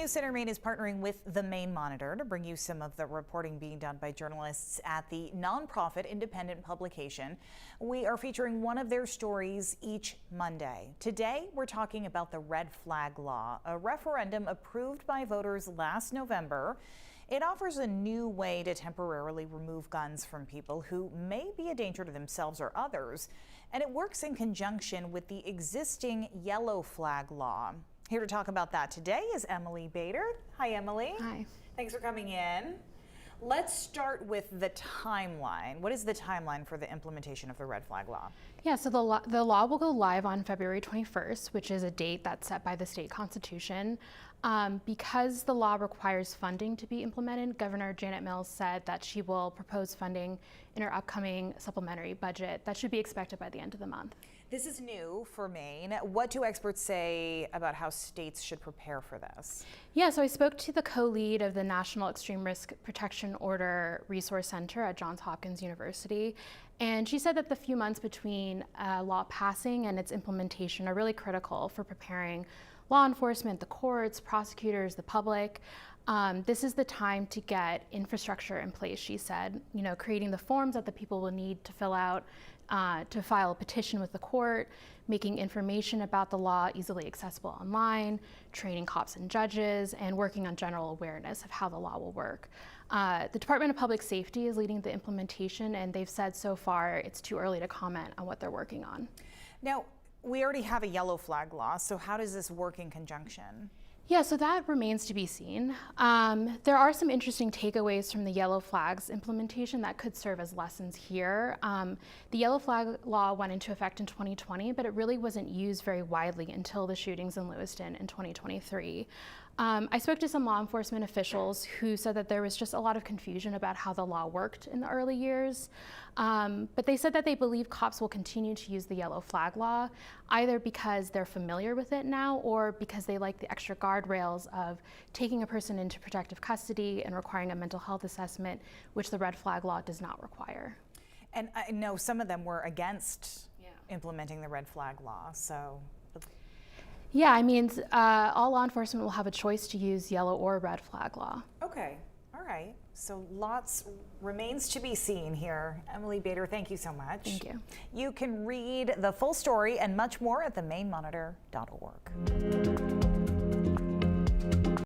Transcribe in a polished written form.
News Center Maine is partnering with the Maine-Monitor to bring you some of the reporting being done by journalists at the nonprofit independent publication. We are featuring one of their stories each Monday. Today, we're talking about the red flag law, a referendum approved by voters last November. It offers a new way to temporarily remove guns from people who may be a danger to themselves or others, and it works in conjunction with the existing yellow flag law. Here to talk about that today is Emily Bader. Hi, Emily. Hi. Thanks for coming in. Let's start with the timeline. What is the timeline for the implementation of the red flag law? Yeah, so the law will go live on February 21st, which is a date that's set by the state constitution. Because the law requires funding to be implemented, Governor Janet Mills said that she will propose funding in her upcoming supplementary budget. That should be expected by the end of the month. This is new for Maine. What do experts say about how states should prepare for this? Yeah, so I spoke to the co-lead of the National Extreme Risk Protection Order Resource Center at Johns Hopkins University, and she said that the few months between law passing and its implementation are really critical for preparing law enforcement, the courts, prosecutors, the public. This is the time to get infrastructure in place, she said, creating the forms that the people will need to fill out to file a petition with the court, making information about the law easily accessible online, training cops and judges, and working on general awareness of how the law will work. The Department of Public Safety is leading the implementation, and they've said so far it's too early to comment on what they're working on. Now, we already have a yellow flag law, so how does this work in conjunction? Yeah, so that remains to be seen. There are some interesting takeaways from the yellow flags implementation that could serve as lessons here. The yellow flag law went into effect in 2020, but it really wasn't used very widely until the shootings in Lewiston in 2023. I spoke to some law enforcement officials who said that there was just a lot of confusion about how the law worked in the early years. But they said that they believe cops will continue to use the yellow flag law, either because they're familiar with it now or because they like the extra guardrails of taking a person into protective custody and requiring a mental health assessment, which the red flag law does not require. And I know some of them were against implementing the red flag law, so. Yeah, I mean, all law enforcement will have a choice to use yellow or red flag law. Okay, all right. So lots remains to be seen here. Emily Bader, thank you so much. Thank you. You can read the full story and much more at the-maine-monitor.org.